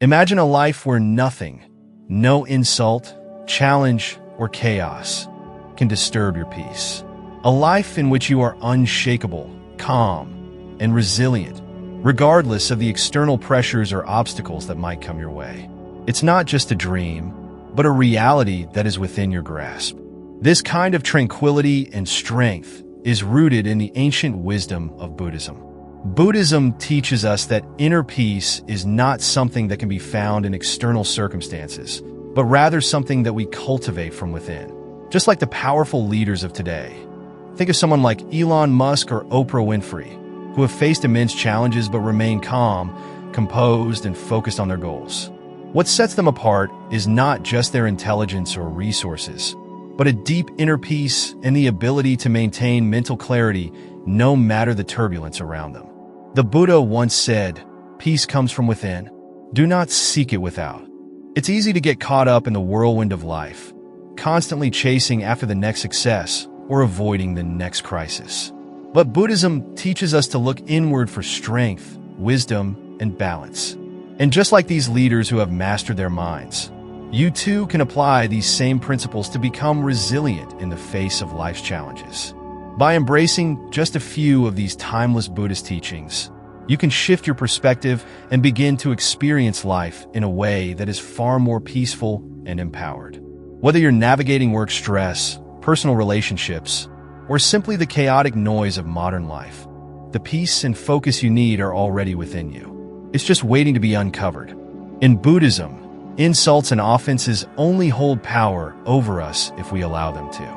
Imagine a life where nothing, no insult, challenge, or chaos can disturb your peace. A life in which you are unshakable, calm, and resilient, regardless of the external pressures or obstacles that might come your way. It's not just a dream, but a reality that is within your grasp. This kind of tranquility and strength is rooted in the ancient wisdom of Buddhism. Buddhism teaches us that inner peace is not something that can be found in external circumstances, but rather something that we cultivate from within. Just like the powerful leaders of today. Think of someone like Elon Musk or Oprah Winfrey, who have faced immense challenges but remain calm, composed, and focused on their goals. What sets them apart is not just their intelligence or resources, but a deep inner peace and the ability to maintain mental clarity no matter the turbulence around them. The Buddha once said, "Peace comes from within. Do not seek it without." It's easy to get caught up in the whirlwind of life, constantly chasing after the next success or avoiding the next crisis. But Buddhism teaches us to look inward for strength, wisdom, and balance. And just like these leaders who have mastered their minds, you too can apply these same principles to become resilient in the face of life's challenges. By embracing just a few of these timeless Buddhist teachings, you can shift your perspective and begin to experience life in a way that is far more peaceful and empowered. Whether you're navigating work stress, personal relationships, or simply the chaotic noise of modern life, the peace and focus you need are already within you. It's just waiting to be uncovered. In Buddhism, insults and offenses only hold power over us if we allow them to.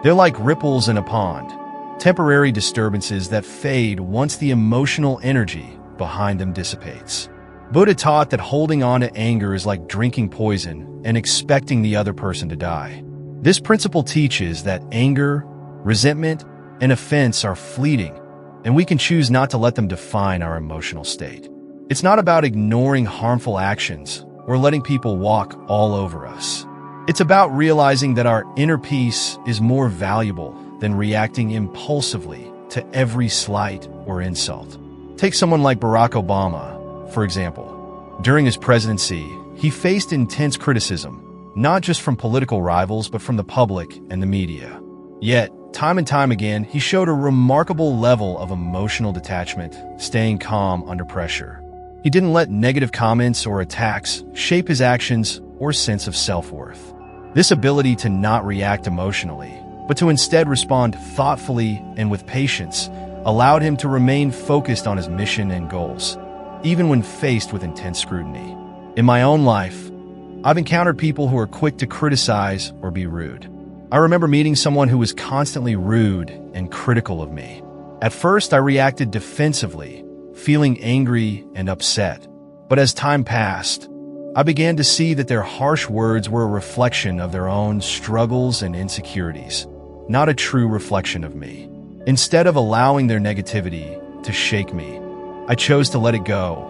They're like ripples in a pond, temporary disturbances that fade once the emotional energy behind them dissipates. Buddha taught that holding on to anger is like drinking poison and expecting the other person to die. This principle teaches that anger, resentment, and offense are fleeting, and we can choose not to let them define our emotional state. It's not about ignoring harmful actions or letting people walk all over us. It's about realizing that our inner peace is more valuable than reacting impulsively to every slight or insult. Take someone like Barack Obama, for example. During his presidency, he faced intense criticism, not just from political rivals, but from the public and the media. Yet, time and time again, he showed a remarkable level of emotional detachment, staying calm under pressure. He didn't let negative comments or attacks shape his actions or sense of self-worth. This ability to not react emotionally, but to instead respond thoughtfully and with patience, allowed him to remain focused on his mission and goals, even when faced with intense scrutiny. In my own life, I've encountered people who are quick to criticize or be rude. I remember meeting someone who was constantly rude and critical of me. At first, I reacted defensively, feeling angry and upset. But as time passed, I began to see that their harsh words were a reflection of their own struggles and insecurities, not a true reflection of me. Instead of allowing their negativity to shake me, I chose to let it go,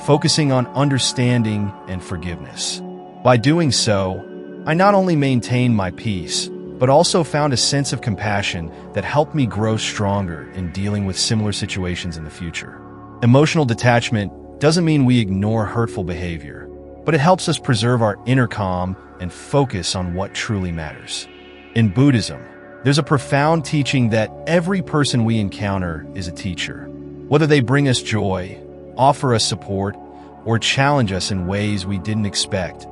focusing on understanding and forgiveness. By doing so, I not only maintained my peace, but also found a sense of compassion that helped me grow stronger in dealing with similar situations in the future. Emotional detachment doesn't mean we ignore hurtful behavior, but it helps us preserve our inner calm and focus on what truly matters. In Buddhism, there's a profound teaching that every person we encounter is a teacher. Whether they bring us joy, offer us support, or challenge us in ways we didn't expect,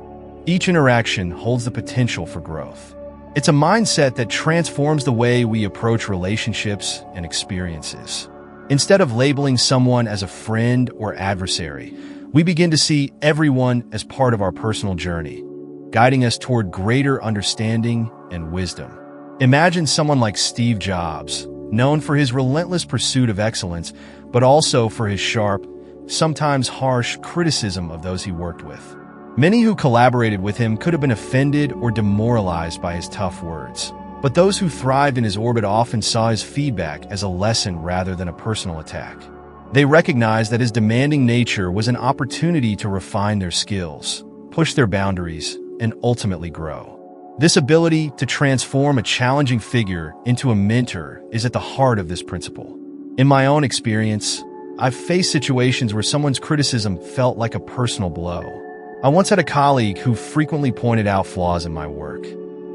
each interaction holds the potential for growth. It's a mindset that transforms the way we approach relationships and experiences. Instead of labeling someone as a friend or adversary, we begin to see everyone as part of our personal journey, guiding us toward greater understanding and wisdom. Imagine someone like Steve Jobs, known for his relentless pursuit of excellence, but also for his sharp, sometimes harsh criticism of those he worked with. Many who collaborated with him could have been offended or demoralized by his tough words, but those who thrived in his orbit often saw his feedback as a lesson rather than a personal attack. They recognized that his demanding nature was an opportunity to refine their skills, push their boundaries, and ultimately grow. This ability to transform a challenging figure into a mentor is at the heart of this principle. In my own experience, I've faced situations where someone's criticism felt like a personal blow. I once had a colleague who frequently pointed out flaws in my work.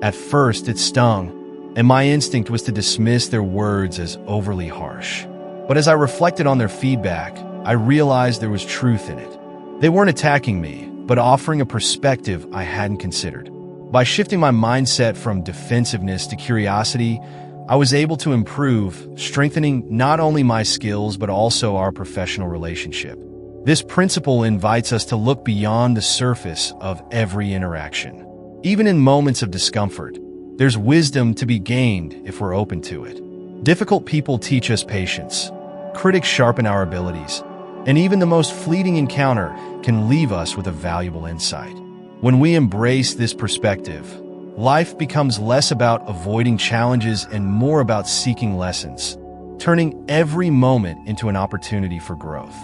At first, it stung, and my instinct was to dismiss their words as overly harsh. But as I reflected on their feedback, I realized there was truth in it. They weren't attacking me, but offering a perspective I hadn't considered. By shifting my mindset from defensiveness to curiosity, I was able to improve, strengthening not only my skills but also our professional relationship. This principle invites us to look beyond the surface of every interaction. Even in moments of discomfort, there's wisdom to be gained if we're open to it. Difficult people teach us patience. Critics sharpen our abilities. And even the most fleeting encounter can leave us with a valuable insight. When we embrace this perspective, life becomes less about avoiding challenges and more about seeking lessons, turning every moment into an opportunity for growth.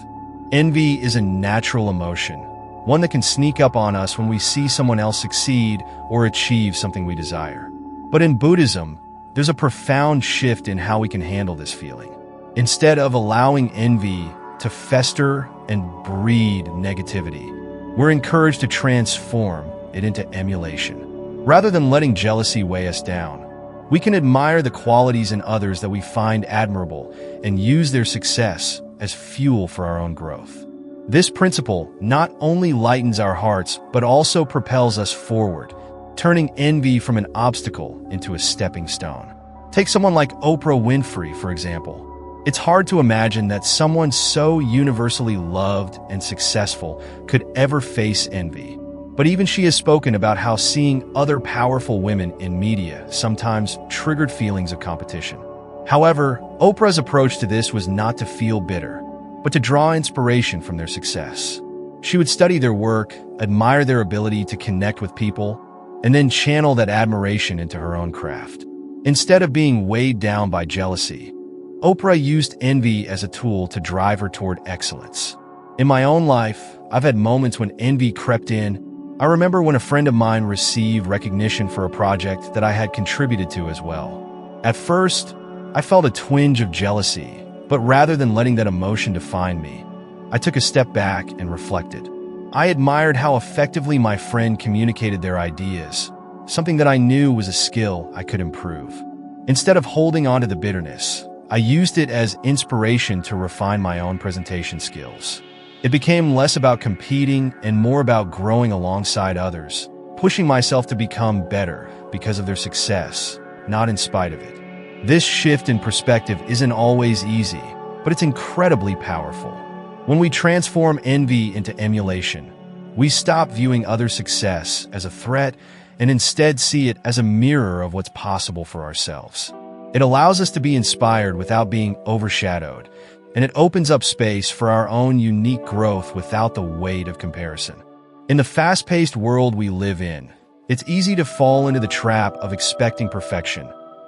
Envy is a natural emotion, one that can sneak up on us when we see someone else succeed or achieve something we desire. But in Buddhism, there's a profound shift in how we can handle this feeling. Instead of allowing envy to fester and breed negativity, we're encouraged to transform it into emulation. Rather than letting jealousy weigh us down, we can admire the qualities in others that we find admirable and use their success as fuel for our own growth. This principle not only lightens our hearts, but also propels us forward, turning envy from an obstacle into a stepping stone. Take someone like Oprah Winfrey, for example. It's hard to imagine that someone so universally loved and successful could ever face envy. But even she has spoken about how seeing other powerful women in media sometimes triggered feelings of competition. However, Oprah's approach to this was not to feel bitter, but to draw inspiration from their success. She would study their work, admire their ability to connect with people, and then channel that admiration into her own craft. Instead of being weighed down by jealousy, Oprah used envy as a tool to drive her toward excellence. In my own life, I've had moments when envy crept in. I remember when a friend of mine received recognition for a project that I had contributed to as well. At first, I felt a twinge of jealousy, but rather than letting that emotion define me, I took a step back and reflected. I admired how effectively my friend communicated their ideas, something that I knew was a skill I could improve. Instead of holding on to the bitterness, I used it as inspiration to refine my own presentation skills. It became less about competing and more about growing alongside others, pushing myself to become better because of their success, not in spite of it. This shift in perspective isn't always easy, but it's incredibly powerful. When we transform envy into emulation, we stop viewing others' success as a threat and instead see it as a mirror of what's possible for ourselves. It allows us to be inspired without being overshadowed, and it opens up space for our own unique growth without the weight of comparison. In the fast-paced world we live in, it's easy to fall into the trap of expecting perfection,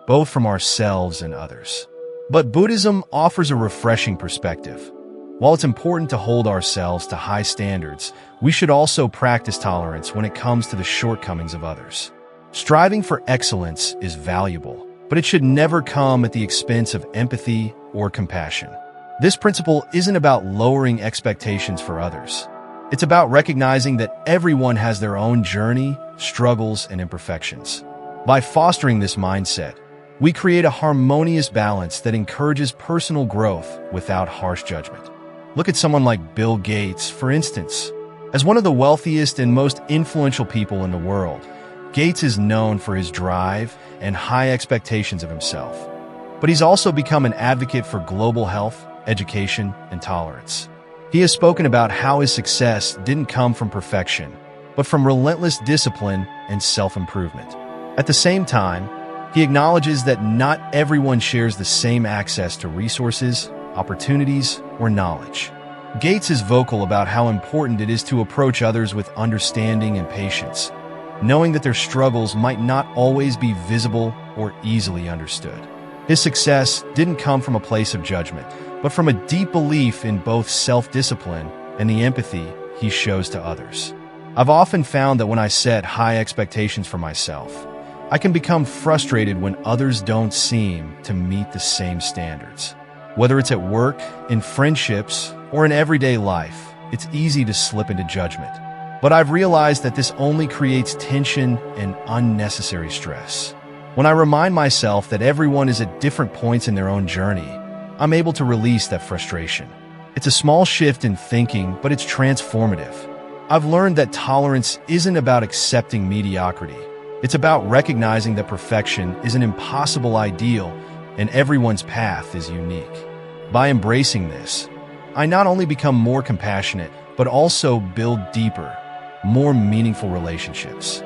both from ourselves and others. But Buddhism offers a refreshing perspective. While it's important to hold ourselves to high standards, we should also practice tolerance when it comes to the shortcomings of others. Striving for excellence is valuable, but it should never come at the expense of empathy or compassion. This principle isn't about lowering expectations for others. It's about recognizing that everyone has their own journey, struggles, and imperfections. By fostering this mindset, we create a harmonious balance that encourages personal growth without harsh judgment. Look at someone like Bill Gates, for instance. As one of the wealthiest and most influential people in the world, Gates is known for his drive and high expectations of himself. But he's also become an advocate for global health, education, and tolerance. He has spoken about how his success didn't come from perfection, but from relentless discipline and self-improvement. At the same time, he acknowledges that not everyone shares the same access to resources, opportunities, or knowledge. Gates is vocal about how important it is to approach others with understanding and patience, knowing that their struggles might not always be visible or easily understood. His success didn't come from a place of judgment, but from a deep belief in both self-discipline and the empathy he shows to others. I've often found that when I set high expectations for myself, I can become frustrated when others don't seem to meet the same standards. Whether it's at work, in friendships, or in everyday life, it's easy to slip into judgment. But I've realized that this only creates tension and unnecessary stress. When I remind myself that everyone is at different points in their own journey, I'm able to release that frustration. It's a small shift in thinking, but it's transformative. I've learned that tolerance isn't about accepting mediocrity. It's about recognizing that perfection is an impossible ideal and everyone's path is unique. By embracing this, I not only become more compassionate, but also build deeper, more meaningful relationships.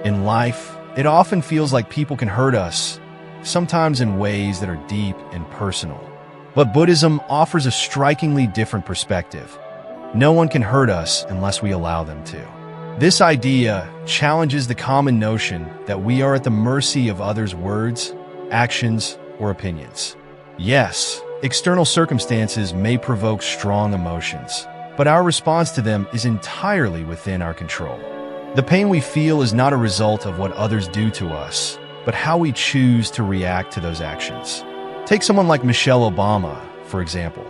In life, it often feels like people can hurt us, sometimes in ways that are deep and personal. But Buddhism offers a strikingly different perspective. No one can hurt us unless we allow them to. This idea challenges the common notion that we are at the mercy of others' words, actions, or opinions. Yes, external circumstances may provoke strong emotions, but our response to them is entirely within our control. The pain we feel is not a result of what others do to us, but how we choose to react to those actions. Take someone like Michelle Obama, for example.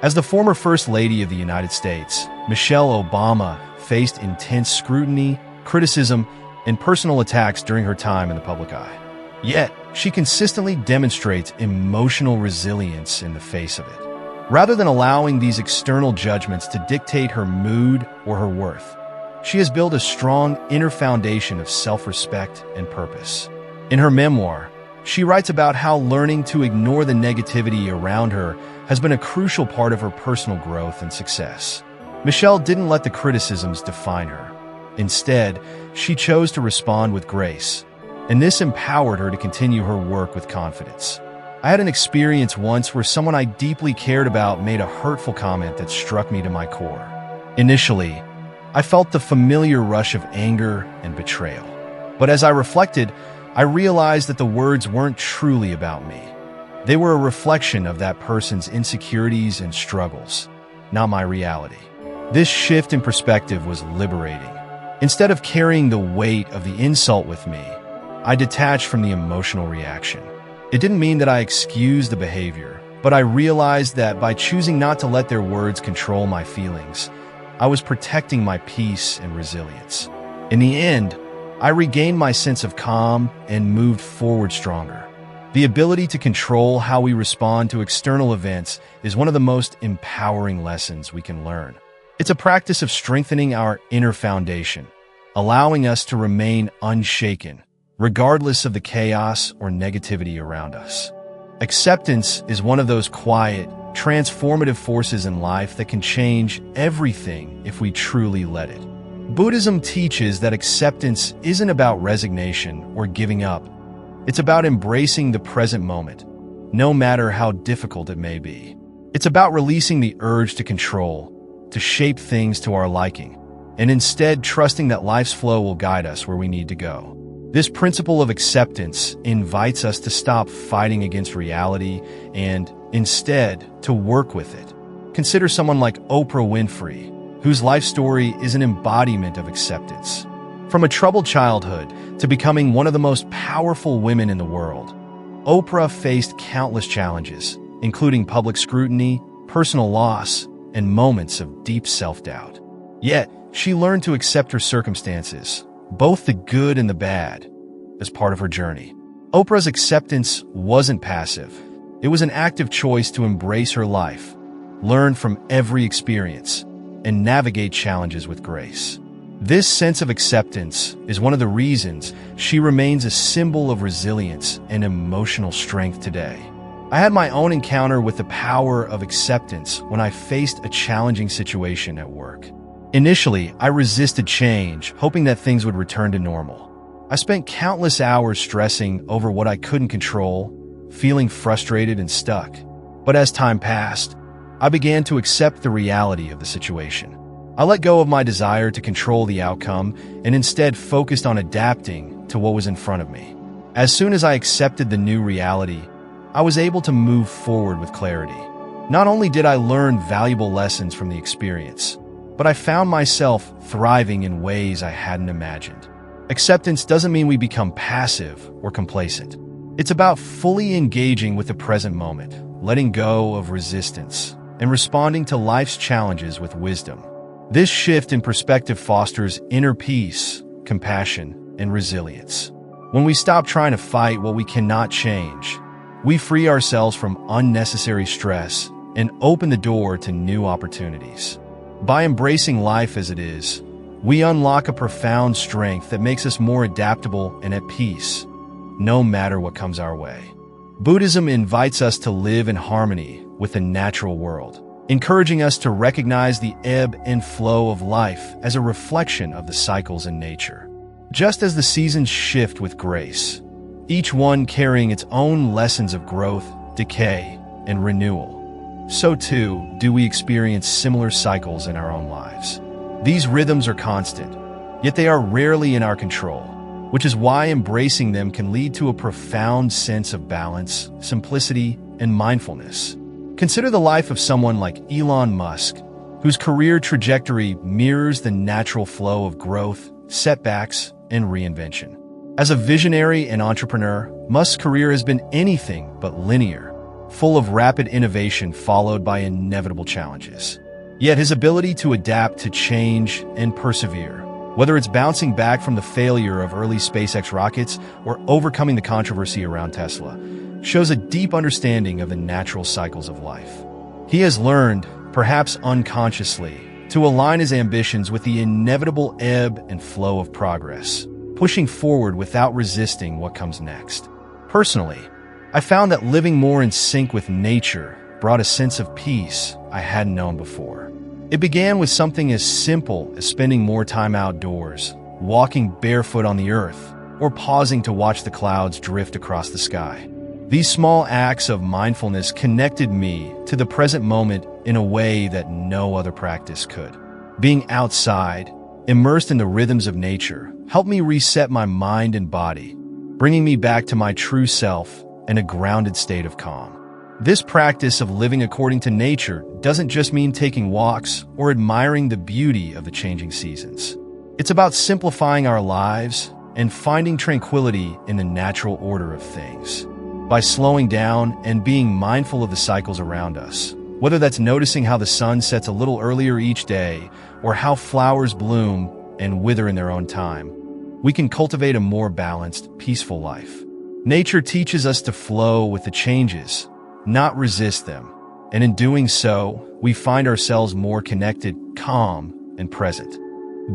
As the former First Lady of the United States, Michelle Obama faced intense scrutiny, criticism, and personal attacks during her time in the public eye. Yet, she consistently demonstrates emotional resilience in the face of it. Rather than allowing these external judgments to dictate her mood or her worth, she has built a strong inner foundation of self-respect and purpose. In her memoir, she writes about how learning to ignore the negativity around her has been a crucial part of her personal growth and success. Michelle didn't let the criticisms define her. Instead, she chose to respond with grace, and this empowered her to continue her work with confidence. I had an experience once where someone I deeply cared about made a hurtful comment that struck me to my core. Initially, I felt the familiar rush of anger and betrayal. But as I reflected, I realized that the words weren't truly about me. They were a reflection of that person's insecurities and struggles, not my reality. This shift in perspective was liberating. Instead of carrying the weight of the insult with me, I detached from the emotional reaction. It didn't mean that I excused the behavior, but I realized that by choosing not to let their words control my feelings, I was protecting my peace and resilience. In the end, I regained my sense of calm and moved forward stronger. The ability to control how we respond to external events is one of the most empowering lessons we can learn. It's a practice of strengthening our inner foundation, allowing us to remain unshaken, regardless of the chaos or negativity around us. Acceptance is one of those quiet, transformative forces in life that can change everything if we truly let it. Buddhism teaches that acceptance isn't about resignation or giving up. It's about embracing the present moment, no matter how difficult it may be. It's about releasing the urge to control, to shape things to our liking, and instead trusting that life's flow will guide us where we need to go. This principle of acceptance invites us to stop fighting against reality and, instead, to work with it. Consider someone like Oprah Winfrey, whose life story is an embodiment of acceptance. From a troubled childhood to becoming one of the most powerful women in the world, Oprah faced countless challenges, including public scrutiny, personal loss, and moments of deep self-doubt. Yet, she learned to accept her circumstances, both the good and the bad, as part of her journey. Oprah's acceptance wasn't passive. It was an active choice to embrace her life, learn from every experience, and navigate challenges with grace. This sense of acceptance is one of the reasons she remains a symbol of resilience and emotional strength today. I had my own encounter with the power of acceptance when I faced a challenging situation at work. Initially, I resisted change, hoping that things would return to normal. I spent countless hours stressing over what I couldn't control, feeling frustrated and stuck. But as time passed, I began to accept the reality of the situation. I let go of my desire to control the outcome and instead focused on adapting to what was in front of me. As soon as I accepted the new reality, I was able to move forward with clarity. Not only did I learn valuable lessons from the experience, but I found myself thriving in ways I hadn't imagined. Acceptance doesn't mean we become passive or complacent. It's about fully engaging with the present moment, letting go of resistance, and responding to life's challenges with wisdom. This shift in perspective fosters inner peace, compassion, and resilience. When we stop trying to fight what we cannot change, we free ourselves from unnecessary stress and open the door to new opportunities. By embracing life as it is, we unlock a profound strength that makes us more adaptable and at peace, no matter what comes our way. Buddhism invites us to live in harmony with the natural world, encouraging us to recognize the ebb and flow of life as a reflection of the cycles in nature. Just as the seasons shift with grace, each one carrying its own lessons of growth, decay, and renewal, so too do we experience similar cycles in our own lives. These rhythms are constant, yet they are rarely in our control, which is why embracing them can lead to a profound sense of balance, simplicity, and mindfulness. Consider the life of someone like Elon Musk, whose career trajectory mirrors the natural flow of growth, setbacks, and reinvention. As a visionary and entrepreneur, Musk's career has been anything but linear, full of rapid innovation followed by inevitable challenges. Yet his ability to adapt to change and persevere, whether it's bouncing back from the failure of early SpaceX rockets or overcoming the controversy around Tesla, shows a deep understanding of the natural cycles of life. He has learned, perhaps unconsciously, to align his ambitions with the inevitable ebb and flow of progress, pushing forward without resisting what comes next. Personally, I found that living more in sync with nature brought a sense of peace I hadn't known before. It began with something as simple as spending more time outdoors, walking barefoot on the earth, or pausing to watch the clouds drift across the sky. These small acts of mindfulness connected me to the present moment in a way that no other practice could. Being outside, immersed in the rhythms of nature, helped me reset my mind and body, bringing me back to my true self and a grounded state of calm. This practice of living according to nature doesn't just mean taking walks or admiring the beauty of the changing seasons. It's about simplifying our lives and finding tranquility in the natural order of things. By slowing down and being mindful of the cycles around us, whether that's noticing how the sun sets a little earlier each day or how flowers bloom and wither in their own time, we can cultivate a more balanced, peaceful life. Nature teaches us to flow with the changes, not resist them, and in doing so, we find ourselves more connected, calm, and present.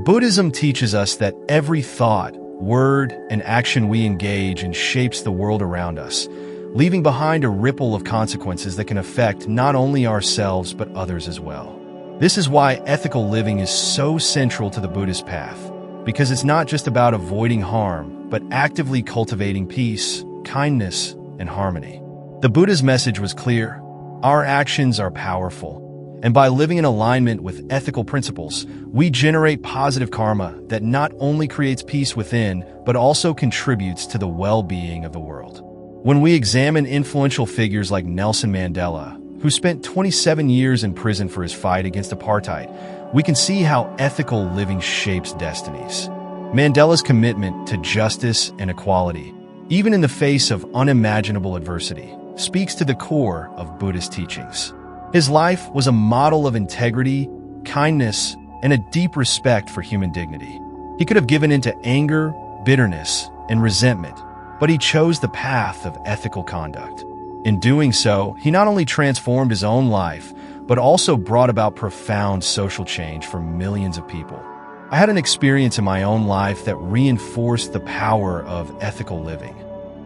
Buddhism teaches us that every thought, word, and action we engage in shapes the world around us, leaving behind a ripple of consequences that can affect not only ourselves but others as well. This is why ethical living is so central to the Buddhist path, because it's not just about avoiding harm, but actively cultivating peace, kindness, and harmony. The Buddha's message was clear: our actions are powerful, and by living in alignment with ethical principles, we generate positive karma that not only creates peace within, but also contributes to the well-being of the world. When we examine influential figures like Nelson Mandela, who spent 27 years in prison for his fight against apartheid, we can see how ethical living shapes destinies. Mandela's commitment to justice and equality, even in the face of unimaginable adversity, speaks to the core of Buddhist teachings. His life was a model of integrity, kindness, and a deep respect for human dignity. He could have given into anger, bitterness, and resentment, but he chose the path of ethical conduct. In doing so, he not only transformed his own life, but also brought about profound social change for millions of people. I had an experience in my own life that reinforced the power of ethical living.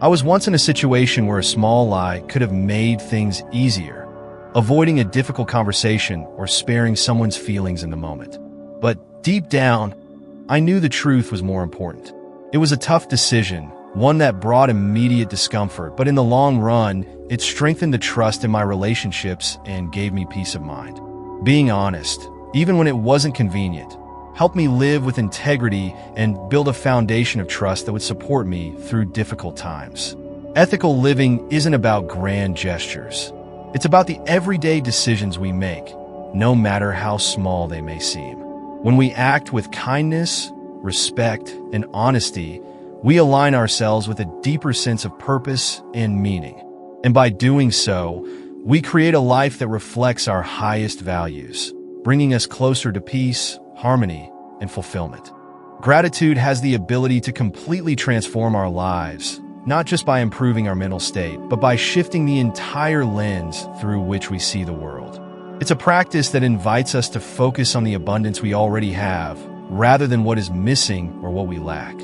I was once in a situation where a small lie could have made things easier, avoiding a difficult conversation or sparing someone's feelings in the moment. But deep down, I knew the truth was more important. It was a tough decision, one that brought immediate discomfort, but in the long run, it strengthened the trust in my relationships and gave me peace of mind. Being honest, even when it wasn't convenient, helped me live with integrity and build a foundation of trust that would support me through difficult times. Ethical living isn't about grand gestures. It's about the everyday decisions we make, no matter how small they may seem. When we act with kindness, respect, and honesty, we align ourselves with a deeper sense of purpose and meaning. And by doing so, we create a life that reflects our highest values, bringing us closer to peace, harmony, and fulfillment. Gratitude has the ability to completely transform our lives, not just by improving our mental state, but by shifting the entire lens through which we see the world. It's a practice that invites us to focus on the abundance we already have, rather than what is missing or what we lack.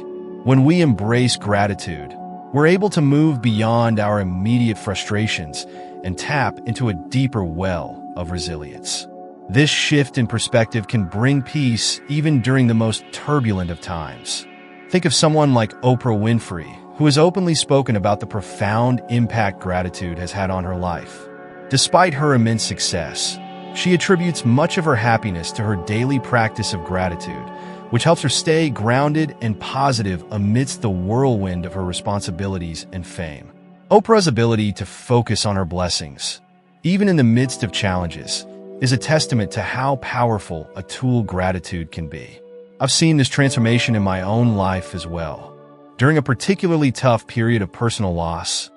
When we embrace gratitude, we're able to move beyond our immediate frustrations and tap into a deeper well of resilience. This shift in perspective can bring peace even during the most turbulent of times. Think of someone like Oprah Winfrey, who has openly spoken about the profound impact gratitude has had on her life. Despite her immense success, she attributes much of her happiness to her daily practice of gratitude, which helps her stay grounded and positive amidst the whirlwind of her responsibilities and fame. Oprah's ability to focus on her blessings, even in the midst of challenges, is a testament to how powerful a tool gratitude can be. I've seen this transformation in my own life as well. During a particularly tough period of personal loss,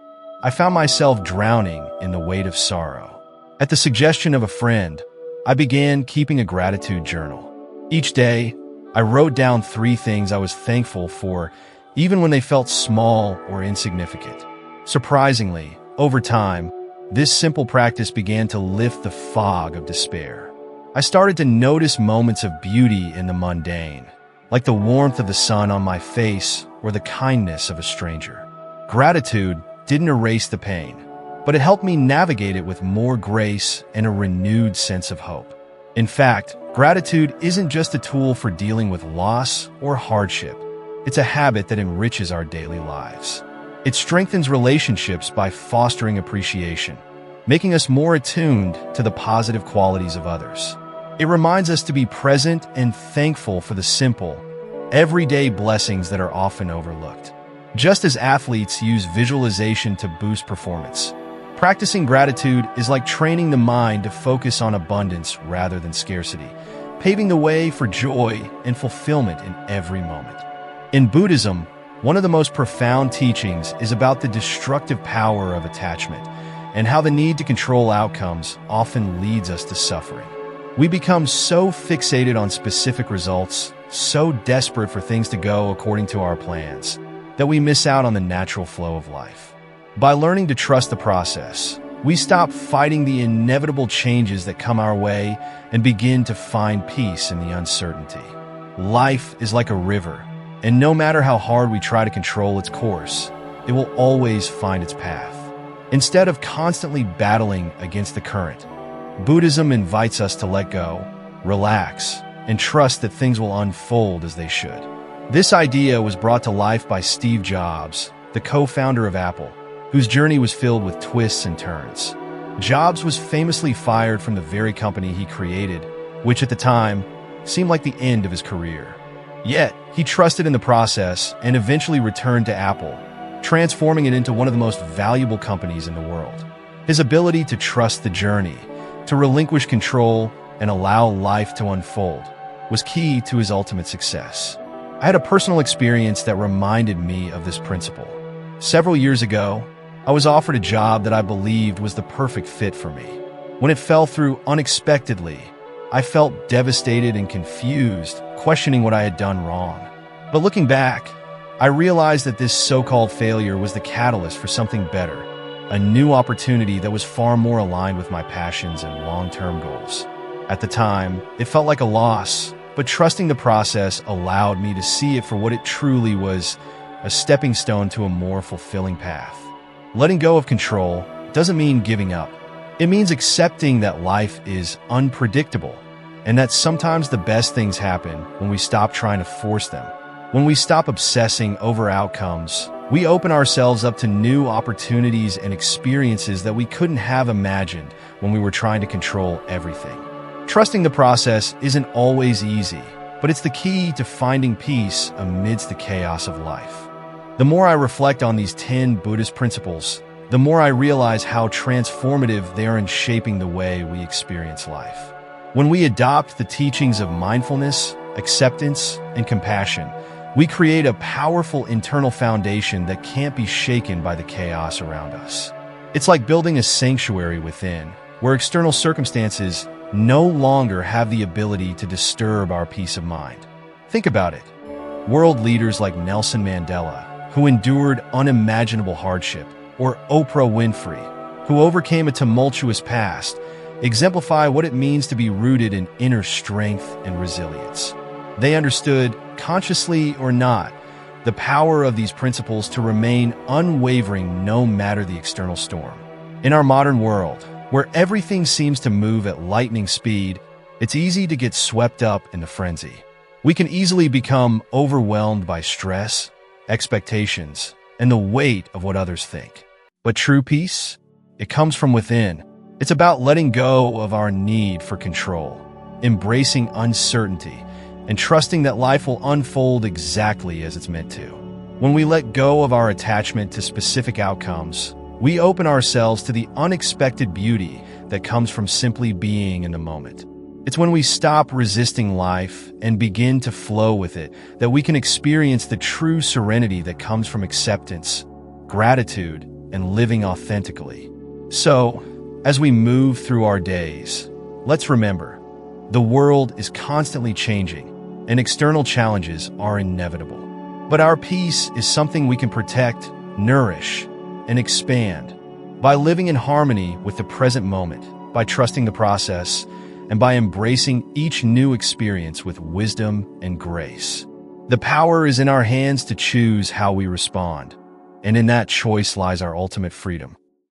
I found myself drowning in the weight of sorrow. At the suggestion of a friend, I began keeping a gratitude journal. Each day, I wrote down 3 things I was thankful for, even when they felt small or insignificant. Surprisingly, over time, this simple practice began to lift the fog of despair. I started to notice moments of beauty in the mundane, like the warmth of the sun on my face or the kindness of a stranger. Gratitude didn't erase the pain, but it helped me navigate it with more grace and a renewed sense of hope. In fact, gratitude isn't just a tool for dealing with loss or hardship. It's a habit that enriches our daily lives. It strengthens relationships by fostering appreciation, making us more attuned to the positive qualities of others. It reminds us to be present and thankful for the simple, everyday blessings that are often overlooked. Just as athletes use visualization to boost performance, practicing gratitude is like training the mind to focus on abundance rather than scarcity, paving the way for joy and fulfillment in every moment. In Buddhism, one of the most profound teachings is about the destructive power of attachment and how the need to control outcomes often leads us to suffering. We become so fixated on specific results, so desperate for things to go according to our plans, that we miss out on the natural flow of life. By learning to trust the process, we stop fighting the inevitable changes that come our way and begin to find peace in the uncertainty. Life is like a river, and no matter how hard we try to control its course, it will always find its path. Instead of constantly battling against the current, Buddhism invites us to let go, relax, and trust that things will unfold as they should. This idea was brought to life by Steve Jobs, the co-founder of Apple, whose journey was filled with twists and turns. Jobs was famously fired from the very company he created, which at the time seemed like the end of his career. Yet, he trusted in the process and eventually returned to Apple, transforming it into one of the most valuable companies in the world. His ability to trust the journey, to relinquish control, and allow life to unfold was key to his ultimate success. I had a personal experience that reminded me of this principle. Several years ago, I was offered a job that I believed was the perfect fit for me. When it fell through unexpectedly, I felt devastated and confused, questioning what I had done wrong. But looking back, I realized that this so-called failure was the catalyst for something better, a new opportunity that was far more aligned with my passions and long-term goals. At the time, it felt like a loss, but trusting the process allowed me to see it for what it truly was, a stepping stone to a more fulfilling path. Letting go of control doesn't mean giving up. It means accepting that life is unpredictable and that sometimes the best things happen when we stop trying to force them. When we stop obsessing over outcomes, we open ourselves up to new opportunities and experiences that we couldn't have imagined when we were trying to control everything. Trusting the process isn't always easy, but it's the key to finding peace amidst the chaos of life. The more I reflect on these 10 Buddhist principles, the more I realize how transformative they are in shaping the way we experience life. When we adopt the teachings of mindfulness, acceptance, and compassion, we create a powerful internal foundation that can't be shaken by the chaos around us. It's like building a sanctuary within, where external circumstances no longer have the ability to disturb our peace of mind. Think about it. World leaders like Nelson Mandela, who endured unimaginable hardship, or Oprah Winfrey, who overcame a tumultuous past, exemplify what it means to be rooted in inner strength and resilience. They understood, consciously or not, the power of these principles to remain unwavering no matter the external storm. In our modern world, where everything seems to move at lightning speed, it's easy to get swept up in the frenzy. We can easily become overwhelmed by stress, expectations, and the weight of what others think. But true peace, it comes from within. It's about letting go of our need for control, embracing uncertainty, and trusting that life will unfold exactly as it's meant to. When we let go of our attachment to specific outcomes, we open ourselves to the unexpected beauty that comes from simply being in the moment. It's when we stop resisting life and begin to flow with it that we can experience the true serenity that comes from acceptance, gratitude, and living authentically. So, as we move through our days, let's remember, the world is constantly changing, and external challenges are inevitable. But our peace is something we can protect, nourish, and expand by living in harmony with the present moment, by trusting the process, and by embracing each new experience with wisdom and grace. The power is in our hands to choose how we respond, and in that choice lies our ultimate freedom.